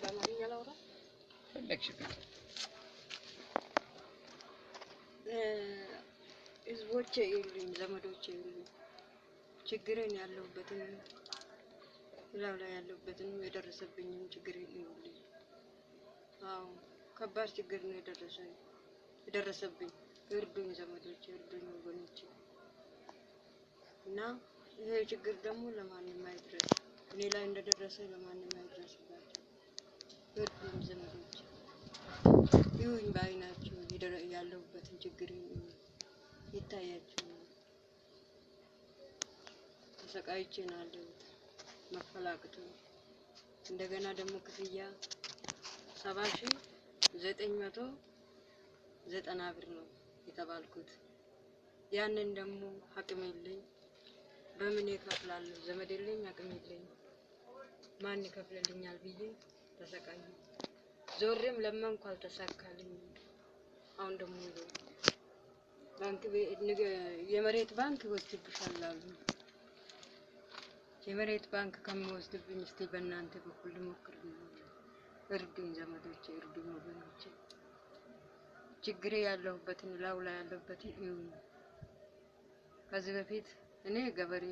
በአማርኛ ላውራ ፈለግሽ ህዝቦቼ ይሉኝ ዘመዶቼ ይሉኝ ችግሬን ያለሁበትን ላው ላይ ያለሁበትን የደረሰብኝን ችግር ይሉኝ። አዎ ከባድ ችግር ነው የደረሰብኝ። እርዱኝ ዘመዶቼ፣ እርዱኝ ወገኖቼ። እና ይሄ ችግር ደግሞ ለማንም አይድረስ፣ እኔ ላይ እንደደረሰ ለማንም አይድረስባቸው። እርዱኝ ዘመዶቼ፣ ይሁኝ በዓይናችሁ ያለሁበትን ችግር ይታያችሁ። ተሰቃይቼ ነው ያለሁት መፈላቅቶ እንደገና ደግሞ ክፍያ 7,990 ብር ነው የተባልኩት። ያንን ደግሞ አቅም የለኝ፣ በምን እከፍላለሁ? ዘመድ የለኝ፣ አቅም የለኝ፣ ማን ይከፍልልኛል ብዬ ተሰቃየሁ። ዞሬም ለመንኩ አልተሳካልኝ። አሁን ደግሞ ባንክ የመሬት ባንክ ወስድብሻል አሉ። የመሬት ባንክ ከመወስድብኝ እስቲ በእናንተ በኩል ልሞክር። እርዱኝ ዘመዶቼ፣ እርዱኝ ወገኖቼ። ችግሬ ያለሁበትን ላው ላይ ያለሁበትን ይሁን። ከዚህ በፊት እኔ ገበሬ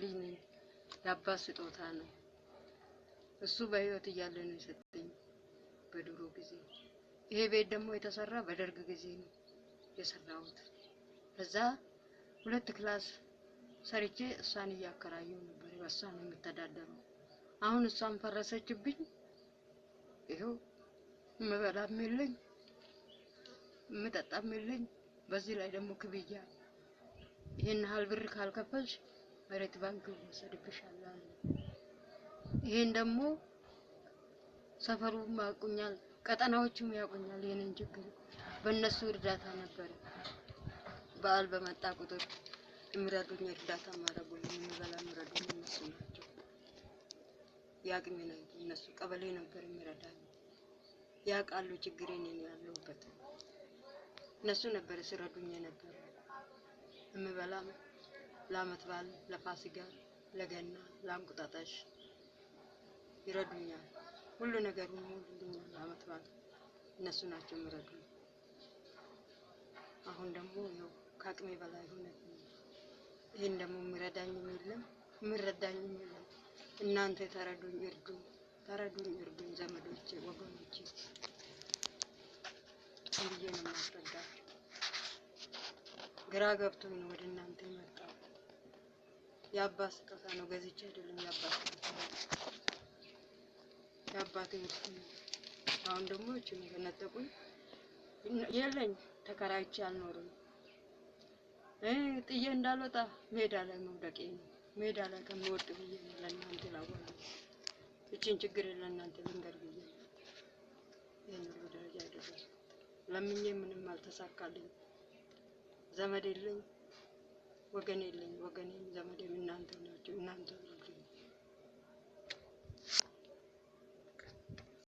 ልጅ ነኝ። የአባት ስጦታ ነው። እሱ በህይወት እያለ ነው የሰጠኝ በድሮ ጊዜ። ይሄ ቤት ደግሞ የተሰራ በደርግ ጊዜ ነው የሰራሁት። ከዛ 2 ክላስ ሰርቼ እሷን እያከራየሁ ነበር። በሷ ነው የምተዳደረው። አሁን እሷን ፈረሰችብኝ። ይሄው የምበላም የለኝ፣ የምጠጣም የለኝ። በዚህ ላይ ደግሞ ክብያ ይሄን ያህል ብር ካልከፈልሽ መሬት ባንክ ወሰድብሻል አለ። ይሄን ደግሞ ሰፈሩም ያውቁኛል፣ ቀጠናዎችም ያውቁኛል። የኔን ችግር በእነሱ እርዳታ ነበር። በዓል በመጣ ቁጥር የሚረዱኝ እርዳታ ማረጉልኝ፣ የሚበላ የሚረዱኝ እነሱ ናቸው። ያቅሜ ነው እነሱ ቀበሌ ነበር የሚረዳኝ። ያውቃሉ ችግሬን ያለሁበት። እነሱ ነበር ሲረዱኝ ነበር። የምበላም ለዓመት በዓል፣ ለፋሲካ፣ ለገና፣ ለእንቁጣጣሽ ይረዱኛል። ሁሉ ነገር ሙሉልኛል። ለዓመት በዓል እነሱ ናቸው የሚረዱኝ። አሁን ደግሞ ይኸው ከአቅሜ በላይ ሆነ። ይሄን ደግሞ የሚረዳኝም የለም፣ የሚረዳኝም የለም። እናንተ ተረዱኝ፣ እርዱኝ፣ ተረዱኝ፣ እርዱኝ ዘመዶቼ፣ ወገኖቼ። እንዴ ነው የማስረዳችሁ? ግራ ገብቶኝ ነው ወደ እናንተ የመጣው። የአባት ስጦታ ነው፣ ገዝቼ አይደለም። የአባት ስጦታ ነው፣ የአባቴ ውርስ ነው። አሁን ደግሞ እቺን ገነጠቁኝ። የለኝ፣ ተከራይቼ አልኖርም። ጥዬ እንዳልወጣ ሜዳ ላይ መውደቄ ነው። ሜዳ ላይ ከምወድቅ ብዬ ነው ለእናንተ ላወራ። እቺን ችግር ለእናንተ ልንገር ብዬ ነው ይሄን ሁሉ ደረጃ ያደረስኩት። ለምኜ ምንም አልተሳካልኝ። ዘመድ የለኝ፣ ወገን የለኝ። ወገኔም ዘመዴም እናንተ ናችሁ። እናንተ